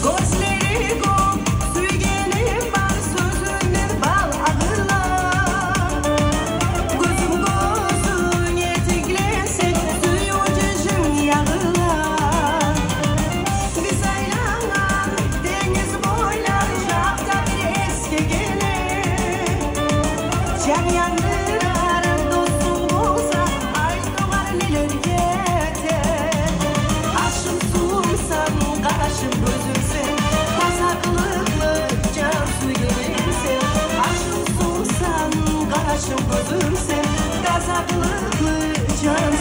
Gözleri gol, suygenim var, sözünden bal ağırlar. Gözüm gözün etiklense, suyucujun yağırlar. Biz aylanan deniz boylar, şakta bir eski gelir. Can yandırar dostum olsa, ay doğar neler yeter. Aşım sumsan, karşım gözümsen, taza kılıklı can suygelimsen. Aşım sumsan, karşım gözümsen, taza kılıklı can